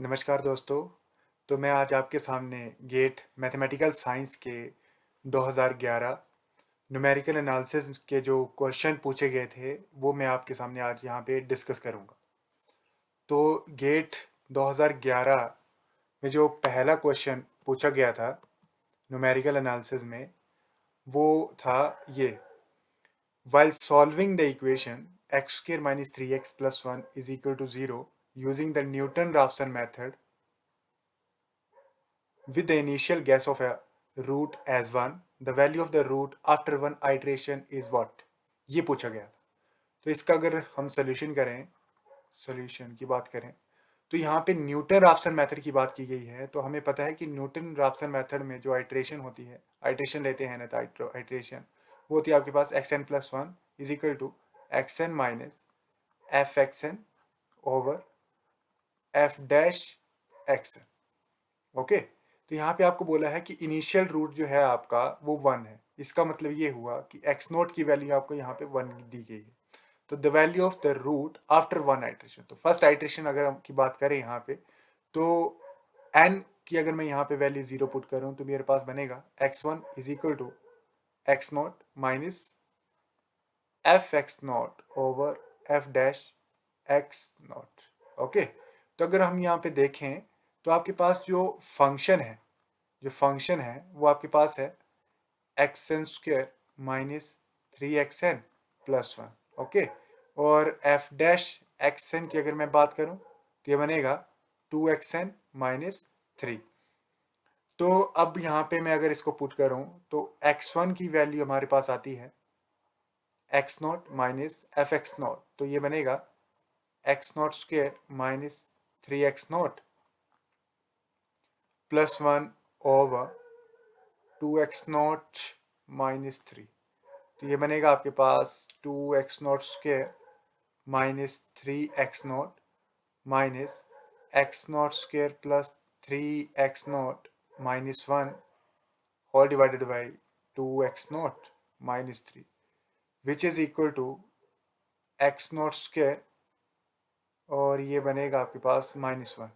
नमस्कार दोस्तों। तो मैं आज आपके सामने गेट मैथमेटिकल साइंस के 2011 न्यूमेरिकल एनालिसिस के जो क्वेश्चन पूछे गए थे वो मैं आपके सामने आज यहाँ पे डिस्कस करूँगा। तो गेट 2011 में जो पहला क्वेश्चन पूछा गया था न्यूमेरिकल एनालिसिस में वो था ये: While solving the equation x square minus 3x plus 1 is equal to 0 using the Newton-Raphson method with the initial guess of a root as 1, the value of the root after one iteration is what? ये पूछा गया था। तो इसका अगर हम solution की बात करें तो यहाँ पे न्यूटन राफसन मेथड की बात की गई है। तो हमें पता है कि न्यूटन राफसन मेथड में जो आइट्रेशन होती है, आइट्रेशन लेते हैं ना, तो आइट्रेशन वो होती है आपके पास x n plus one is equal to x n minus f x n over f dash x n. Okay, तो यहाँ पे आपको बोला है कि इनिशियल रूट जो है आपका वो 1 है। इसका मतलब ये हुआ कि एक्स नोट की वैल्यू आपको यहाँ पे 1 दी गई है। तो the value of the root after one iteration, तो फर्स्ट आइट्रेशन अगर हम की बात करें यहाँ पे तो एन की अगर मैं यहाँ पे वैल्यू 0 पुट करूँ तो मेरे पास बनेगा x1 is equal to x not minus f x naught over f dash x naught. Okay, तो अगर हम यहाँ पे देखें तो आपके पास जो फंक्शन है वो आपके पास है x n square minus 3xn plus 1। Okay, और एफ डैश एक्स एन की अगर मैं बात करूं तो ये बनेगा 2xn माइनस 3। तो अब यहाँ पे मैं अगर इसको पुट करूं तो x1 की वैल्यू हमारे पास आती है x not minus f x not, तो ये बनेगा x not square minus 3x0 plus 1 over 2x0 minus 3। तो ये बनेगा आपके पास 2x0 square minus 3x0 minus x0 square plus 3x0 minus 1 whole divided by 2x0 minus 3 which is equal to x0 square, और ये बनेगा आपके पास minus 1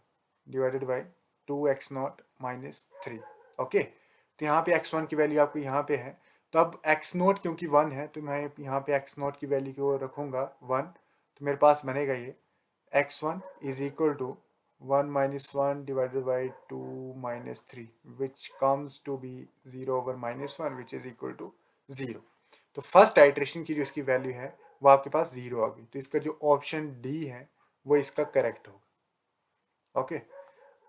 divided by 2x0 minus 3। Okay, तो यहाँ पे x1 की वैल्यू आपको यहाँ पे है। तो अब x0 क्योंकि 1 है तो मैं यहाँ पे x0 की वैल्यू को रखूँगा 1, तो मेरे पास बनेगा ये x1 is equal to 1 minus 1 divided by 2 minus 3 which comes to be 0 over minus 1 which is equal to 0। तो फर्स्ट आइट्रेशन की जो इसकी वैल्यू है वो आपके पास 0 आ गई। तो इसका जो ऑप्शन डी है वो इसका करेक्ट होगा। ओके,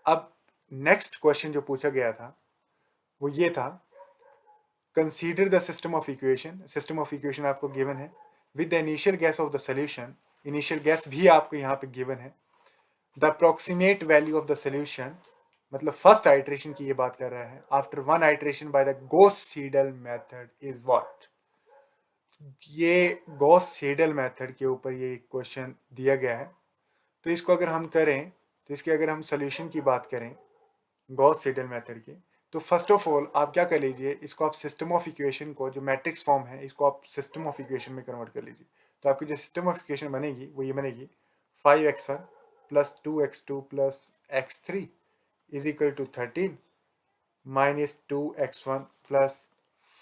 अब नेक्स्ट क्वेश्चन जो पूछा गया था वो ये था: consider the system of equation. System of equation आपको गिवन है with the initial gas off the solution. Initial guess भी आपको यहाँ पे गिवन है। The approximate value of the solution, मतलब फर्स्ट आइट्रेशन की ये बात कर रहा है, after one iteration by the Gauss Seidel method is what. ये गॉस सीडल मेथड के ऊपर ये क्वेश्चन दिया गया है। तो इसको अगर हम करें तो इसके अगर हम सोल्यूशन की बात करें गॉस सीडल मेथड की, तो फर्स्ट ऑफ ऑल आप क्या कर लीजिए, इसको आप सिस्टम ऑफ इक्वेशन को, जो मैट्रिक्स फॉर्म है इसको आप सिस्टम ऑफ इक्वेशन में कन्वर्ट कर लीजिए। तो आपकी जो सिस्टम ऑफ इक्वेशन बनेगी वो ये बनेगी 5x1 plus 2x2 plus x3 is equal to 13 minus 2x1 plus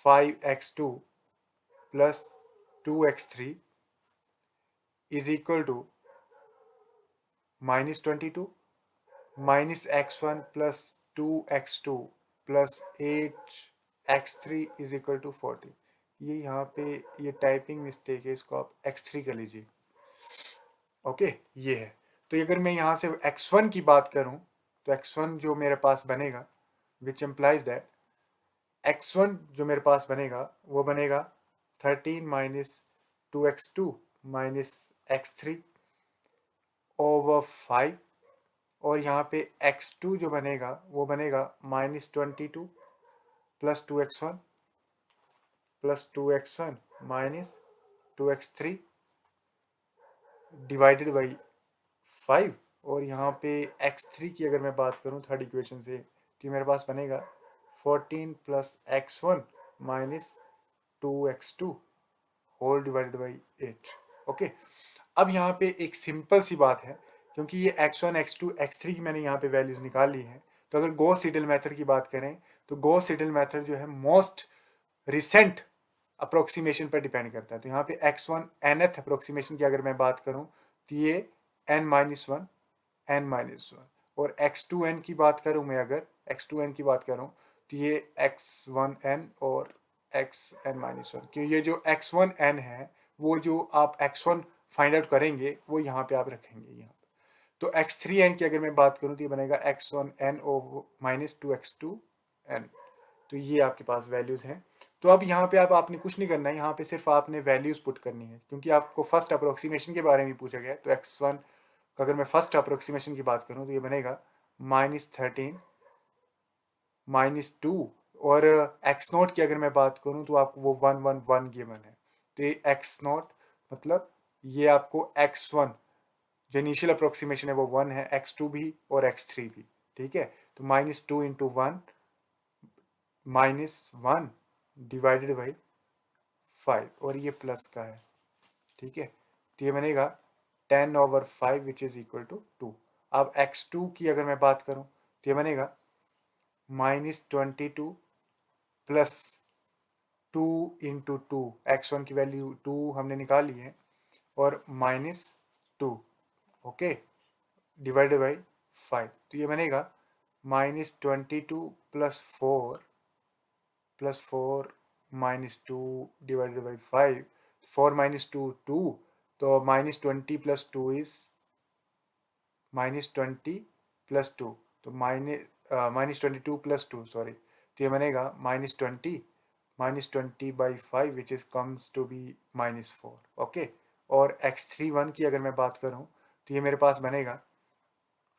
5x2 plus 2x3 is equal to minus 22 minus x1 plus 2x2 plus 8x3 is equal to 40। ये यहाँ पे ये टाइपिंग मिस्टेक है, इसको आप x3 कर लीजिए। ओके, ये है। तो अगर मैं यहाँ से x1 की बात करूँ तो x1 जो मेरे पास बनेगा विच एम्प्लाइज दैट x1 जो मेरे पास बनेगा वो बनेगा 13 minus 2x2 minus x3 over 5, और यहाँ पे x2 जो बनेगा वो बनेगा minus 22 plus 2x1 plus 2x1 minus 2x3 divided by 5, और यहाँ पे x3 की अगर मैं बात करूँ थर्ड इक्वेशन से तो मेरे पास बनेगा 14 plus x1 minus 2x2 whole divided by 8। Okay, अब यहाँ पे एक सिंपल सी बात है क्योंकि ये x1 x2 x3 की मैंने यहाँ पे वैल्यूज़ निकाल ली हैं। तो अगर गॉस सीडल मेथड की बात करें तो गॉस सीडल मेथड जो है मोस्ट रिसेंट अप्रोक्सीमेशन पर डिपेंड करता है। तो यहाँ पे x1 nth अप्रोक्सीमेशन की अगर मैं बात करूँ तो ये n-1 n-1, और x2n की बात करूँ मैं, अगर x2n की बात करूँ तो ये x1n और xn-1, क्योंकि ये जो x1n है वो जो आप x1 फाइंड आउट करेंगे वो यहाँ पे आप रखेंगे यहाँ पे। तो x3n की अगर मैं बात करूँ तो ये बनेगा x1n और -2x2n। तो ये आपके पास वैल्यूज़ हैं। तो अब यहाँ पे आपने कुछ नहीं करना है, यहाँ पे सिर्फ आपने वैल्यूज़ पुट करनी है, क्योंकि आपको फर्स्ट अप्रोक्सीमेशन के बारे में पूछा गया है। तो x1 का अगर मैं फर्स्ट अप्रोक्सीमेशन की बात करूँ तो ये बनेगा -13 -2, और x0 की अगर मैं बात करूँ तो आपको वो 1 गिवन है। तो ये x0 मतलब ये आपको x1 जो इनिशियल अप्रोक्सीमेशन है वो 1 है, x2 भी और x3 भी, ठीक है। तो -2 इंटू 1 -1 डिवाइडेड बाई 5, और ये प्लस का है, ठीक है। तो ये बनेगा 10/5 विच इज इक्वल टू 2। अब x2 की अगर मैं बात करूं तो ये बनेगा -22 प्लस 2 इंटू 2, x1 की वैल्यू 2 हमने निकाल ली है, और -2, ओके, डिवाइडेड बाई 5। तो ये बनेगा -22 प्लस 4 -2 डिवाइडेड बाई 5। 4 - 2 2, तो -20 प्लस 2 इज -20 प्लस 2, तो -22 प्लस 2, सॉरी। तो ये बनेगा -20 by 5 which is comes to be -4, okay. और x3 की अगर मैं बात करूं तो ये मेरे पास बनेगा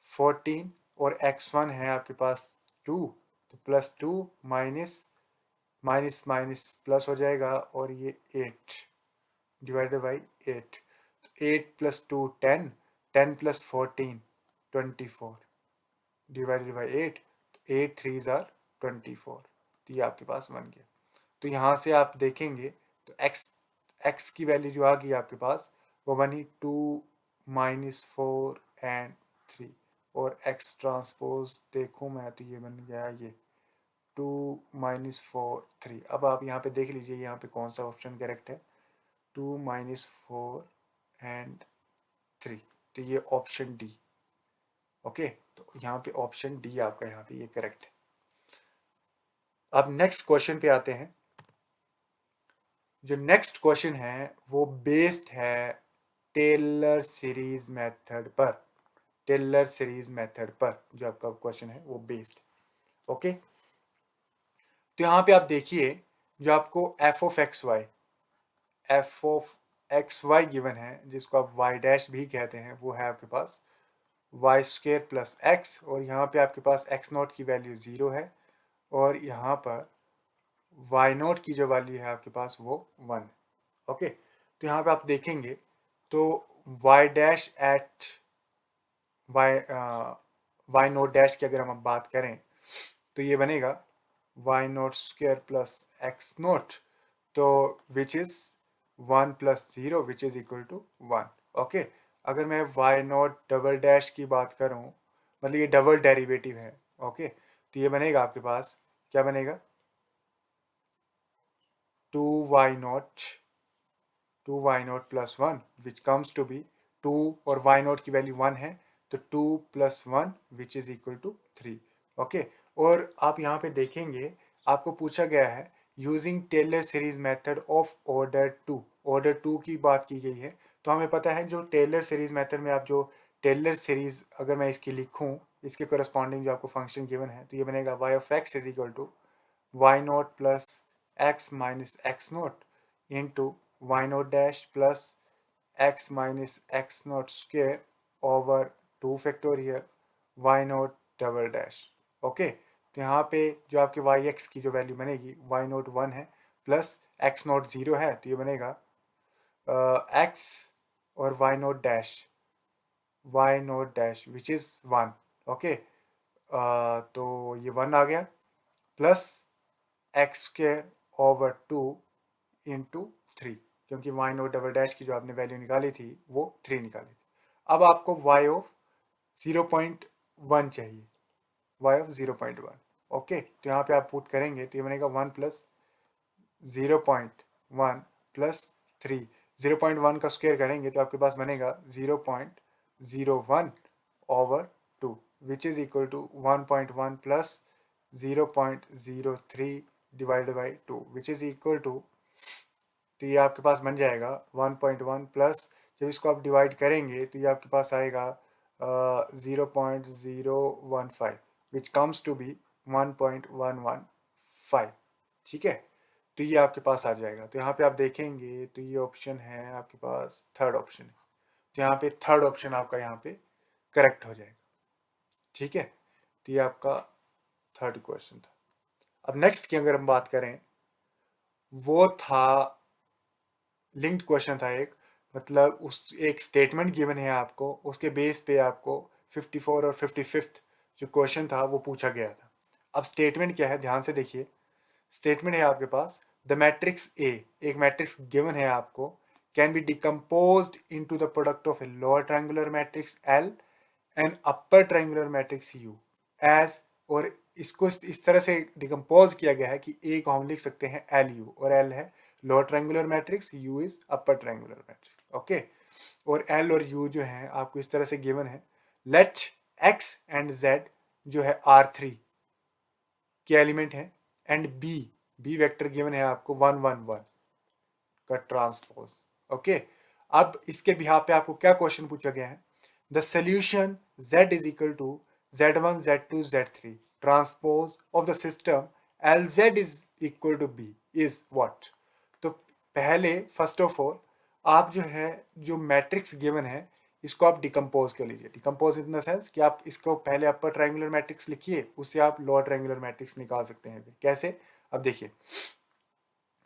14, और x1 है आपके पास 2, तो +2 माइनस माइनस माइनस प्लस हो जाएगा, और ये 8 डिवाइडेड बाई 8। तो 8 + 2 10, 10 + 14 24 डिवाइडेड बाई 8। तो 8 3s are 24। तो ये आपके पास बन गया। तो यहाँ से आप देखेंगे तो x की वैल्यू जो आ गई आपके पास वो बनी 2 -4 एंड 3, और x ट्रांसपोज देखूँ मैं तो ये बन गया ये 2 -4 3। अब आप यहाँ पे देख लीजिए यहाँ पे कौन सा ऑप्शन करेक्ट है, 2 -4 एंड 3, तो ये ऑप्शन डी, ओके। तो यहाँ पे ऑप्शन डी आपका यहाँ पे ये करेक्ट है। अब नेक्स्ट क्वेश्चन पे आते हैं। जो नेक्स्ट क्वेश्चन है वो बेस्ड है टेलर सीरीज मेथड पर। टेलर सीरीज मेथड पर जो आपका क्वेश्चन है वो बेस्ड, ओके। तो यहाँ पे आप देखिए जो आपको f of x y given है, जिसको आप वाई डैश भी कहते हैं, वो है आपके पास y² प्लस एक्स, और यहाँ पे आपके पास x0 की वैल्यू 0 है, और यहाँ पर y0 की जो वैल्यू है आपके पास वो 1, ओके। तो यहाँ पे आप देखेंगे तो y dash at y naught dash की अगर हम बात करें तो ये बनेगा y0² प्लस x0, तो which is 1 + 0 which is equal to 1, okay. अगर मैं y0 डबल डैश की बात करूं, मतलब ये डबल डेरिवेटिव है, ओके। तो ये बनेगा आपके पास, क्या बनेगा, 2y0 plus 1 which comes to be 2, और y0 की वैल्यू 1 है, तो 2 + 1 which is equal to 3, okay. और आप यहाँ पे देखेंगे आपको पूछा गया है using Taylor series method of order 2 की बात की गई है। तो हमें पता है जो टेलर सीरीज मेथड में आप जो टेलर सीरीज अगर मैं इसकी लिखूं, इसके करस्पॉन्डिंग जो आपको फंक्शन गिवन है, तो ये बनेगा y of x is equal to y0 plus x minus x0 into y0 dash plus x minus x0 square over 2 factorial y0 double dash, okay. तो यहाँ पे जो आपके yx की जो वैल्यू बनेगी y0 1 है प्लस x0 0 है, तो ये बनेगा x और y0 dash which is 1, okay. तो ये 1 आ गया प्लस x² ओवर 2 इंटू 3, क्योंकि y0 डबल डैश की जो आपने वैल्यू निकाली थी वो 3 निकाली थी। अब आपको y ऑफ 0.1 चाहिए, y ऑफ 0.1। ओके, तो यहाँ पे आप पुट करेंगे तो ये बनेगा 1 प्लस 0.1 प्लस 3। 0.1 का स्क्वायर करेंगे तो आपके पास बनेगा 0.01 over 2 which is equal to 1.1 plus 0.03 divided by 2 which is equal to, तो ये आपके पास बन जाएगा 1.1 प्लस, जब इसको आप डिवाइड करेंगे तो ये आपके पास आएगा 0.015 विच कम्स टू बी 1.115। ठीक है, तो ये आपके पास आ जाएगा। तो यहाँ पे आप देखेंगे तो ये ऑप्शन है आपके पास, थर्ड ऑप्शन है, तो यहाँ पे थर्ड ऑप्शन आपका यहाँ पे करेक्ट हो जाएगा। ठीक है, तो ये आपका थर्ड क्वेश्चन था। अब नेक्स्ट की अगर हम बात करें, वो था लिंक्ड क्वेश्चन था एक, मतलब उस एक स्टेटमेंट गिवन है आपको, उसके बेस पे आपको 54 और 55 जो क्वेश्चन था वो पूछा गया था। अब स्टेटमेंट क्या है, ध्यान से देखिए। स्टेटमेंट है आपके पास, द मैट्रिक्स ए, एक मैट्रिक्स गिवन है आपको, can be decomposed into the product of a lower triangular matrix L and upper triangular matrix U as, और इसको इस तरह से डिकम्पोज किया गया है कि ए को हम लिख सकते हैं एल यू, और एल है lower triangular matrix, you is upper triangular matrix. Okay, और एल और यू जो है आपको इस तरह से गिवन है। लेट एक्स एंड जेड जो है R3 के एलिमेंट है, एंड बी वेक्टर गिवन है आपको 1 1 1 का ट्रांसपोज। ओके, अब इसके बिहाफ पे आपको क्या क्वेश्चन पूछा गया है, the solution z is equal to z1 z2 z3 transpose of the system LZ is equal to b is what. तो पहले फर्स्ट ऑफ ऑल आप जो है जो मैट्रिक्स गिवन है इसको आप डिकम्पोज कर लीजिए। डिकम्पोज इन द सेंस कि आप इसको पहले अपर ट्रायंगुलर मैट्रिक्स लिखिए, उससे आप लोअर ट्रायंगुलर मैट्रिक्स निकाल सकते हैं। कैसे, अब देखिए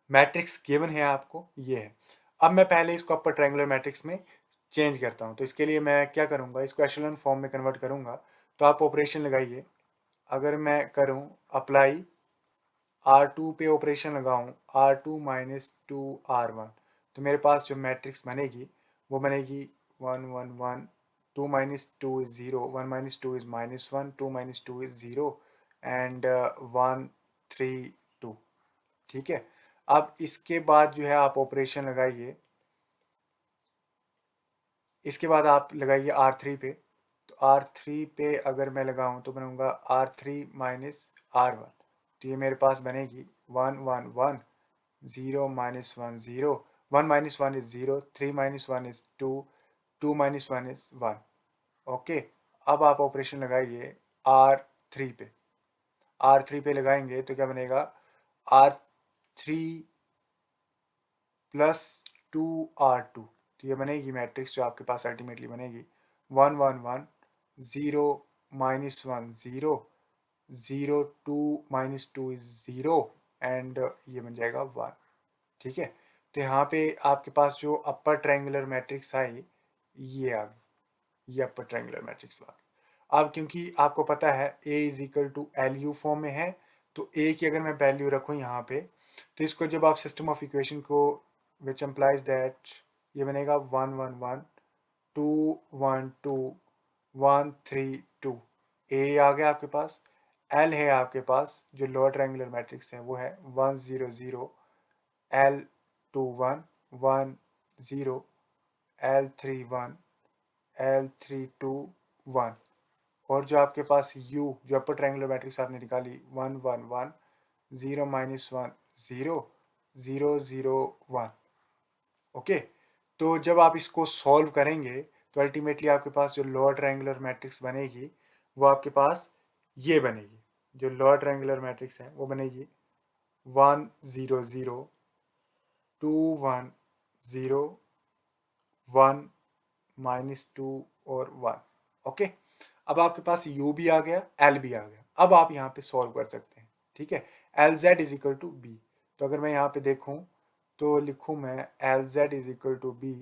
मैट्रिक्स गिवन है आपको, ये है। अब मैं पहले इसको अपर ट्रायंगुलर मैट्रिक्स में चेंज करता हूँ, तो इसके लिए मैं क्या करूँगा, इसको एशेलन फॉर्म में कन्वर्ट करूँगा। तो आप ऑपरेशन लगाइए, अगर मैं करूँ अप्लाई R2 पे ऑपरेशन लगाऊँ, R2 माइनस 2R1, तो मेरे पास जो मैट्रिक्स बनेगी वो बनेगी 1 1 1, 2 minus 2 is 0, 1 minus 2 is -1, 2 minus 2 is 0 and 1 3 2। ठीक है, अब इसके बाद जो है आप ऑपरेशन लगाइए, इसके बाद आप लगाइए R3 पे, तो R3 पे अगर मैं लगाऊं तो बनूंगा R3 माइनस R1, तो ये मेरे पास बनेगी 1 1 1 0 minus 1 0, 1 minus 1 is 0, 3 minus 1 is 2, 2 minus 1 is 1। Okay, अब आप ऑपरेशन लगाइए R3 पे, R3 पे लगाएंगे तो क्या बनेगा, R3 प्लस 2R2, तो ये बनेगी मैट्रिक्स जो आपके पास अल्टीमेटली बनेगी 1 1 1 0 माइनस 1 0 0 2 माइनस 2 इज 0 एंड ये बन जाएगा 1। ठीक है, तो यहाँ पे आपके पास जो अपर ट्रायंगुलर मैट्रिक्स आई ये आ गई, ये अपर ट्रायंगुलर मैट्रिक्स आ गई। अब क्योंकि आपको पता है A is equal to L U form में है, तो A की अगर मैं वैल्यू रखूँ यहाँ पे, तो इसको जब आप सिस्टम ऑफ इक्वेशन को विच एम्प्लाइज दैट, ये बनेगा 1 1 1 2 1 2 1 3 2। A आ गया आपके पास, L है आपके पास जो लोअर ट्रायंगुलर मैट्रिक्स है वो है 1 0 0, L 2 1 1 0, L 3 1, L 3 2 1, और जो आपके पास U जो अपर ट्रायंगुलर मैट्रिक्स आपने निकाली 1 1 1 0 माइनस 1 0 0 0 1। ओके, तो जब आप इसको सॉल्व करेंगे तो अल्टीमेटली आपके पास जो लोअर ट्रायंगुलर मैट्रिक्स बनेगी वो आपके पास ये बनेगी, जो लोअर ट्रायंगुलर मैट्रिक्स है वो बनेगी 1 0 0 2 1 0 1 माइनस 2 और 1। ओके, अब आपके पास U भी आ गया, L भी आ गया, अब आप यहाँ पे सॉल्व कर सकते हैं। ठीक है, LZ is equal to B, तो अगर मैं यहाँ पे देखूँ तो लिखूँ मैं LZ is equal to B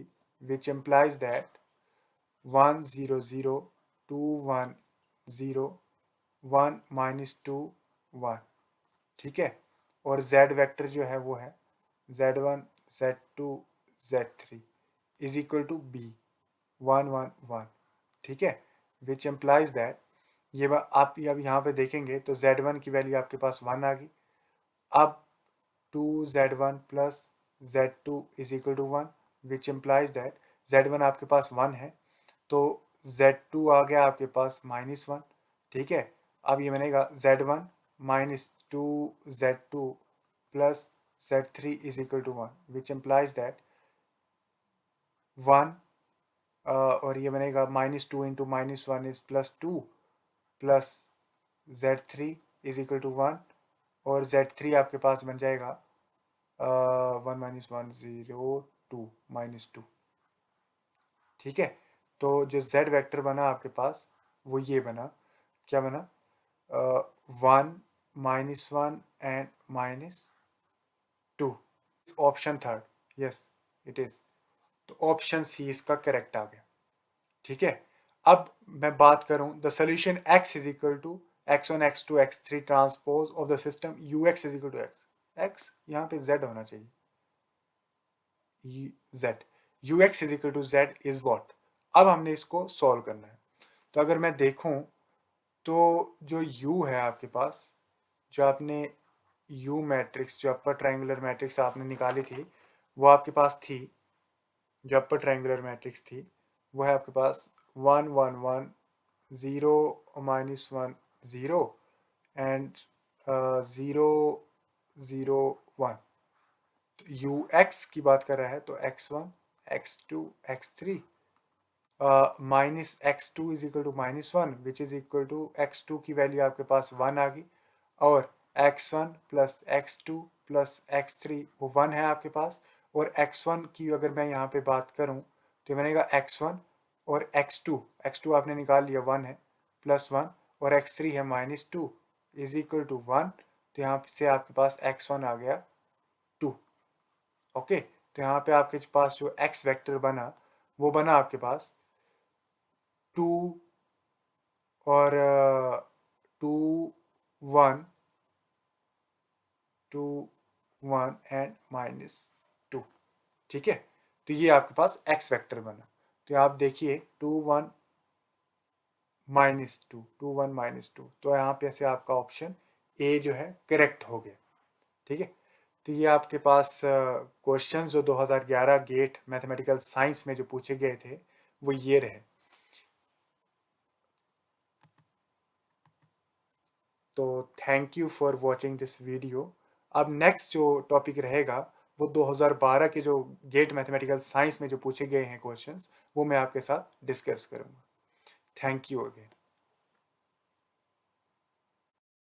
which implies that 1 0 0 2 1 0 1 minus 2 1। ठीक है, और Z वेक्टर जो है वो है Z1 Z2 Z3 is equal to B 1 1 1। ठीक है, विच एम्प्लाइज दैट ये आप अब यहाँ पे देखेंगे तो z1 की वैल्यू आपके पास 1 आ गई। अब 2z1 plus z2 is equal to 1 which implies that z1 आपके पास 1 है तो z2 आ गया आपके पास -1। ठीक है, अब ये बनेगा z1 minus 2z2 plus z3 is equal to 1 which implies that 1 और ये बनेगा -2 into -1 is +2 plus z3 is equal to 1 और z3 आपके पास बन जाएगा 1 - 1 0 2 -2। ठीक है, तो जो z वेक्टर बना आपके पास वो ये बना, क्या बना 1 -1 and -2। Option third, yes it is, तो ऑप्शन सी इसका करेक्ट आ गया। ठीक है, अब मैं बात करूं the solution x is equal to x1 x2 x3 transpose of the system ux is equal to x यहाँ पे z होना चाहिए, z ux is equal to z is what. अब हमने इसको सॉल्व करना है, तो अगर मैं देखूं तो जो u है आपके पास, जो आपने u मैट्रिक्स, जो अपर ट्रायंगुलर मैट्रिक्स आपने निकाली थी वो आपके पास थी, जो अपर ट्रायंगुलर मैट्रिक्स थी वो है आपके पास 1 1 1 0 -1 0 एंड 0 0 1। तो यू एक्स की बात कर रहा है तो x1 x2 x3 -x2 is equal to -1 which is equal to x2 की वैल्यू आपके पास 1 आ गई और x1 plus x2 plus x3 वो 1 है आपके पास, और x1 की अगर मैं यहाँ पे बात करूँ तो बनेगा x1 और x2 आपने निकाल लिया 1 है +1 और x3 है -2 इज इक्वल टू 1, तो यहाँ से आपके पास x1 आ गया 2। ओके, तो यहाँ पे आपके पास जो x वेक्टर बना वो बना आपके पास 2 और 2 1 2 1 एंड -2। ठीक है, तो ये आपके पास x वेक्टर बना। तो आप देखिए 2 1 -2 2 1 -2, तो यहाँ पे से आपका ऑप्शन ए जो है करेक्ट हो गया। ठीक है, तो ये आपके पास क्वेश्चन जो 2011 गेट मैथमेटिकल साइंस में जो पूछे गए थे वो ये रहे। तो thank you for watching this video. अब नेक्स्ट जो टॉपिक रहेगा वो 2012 के जो गेट मैथमेटिकल साइंस में जो पूछे गए हैं क्वेश्चंस वो मैं आपके साथ डिस्कस करूँगा। Thank you again.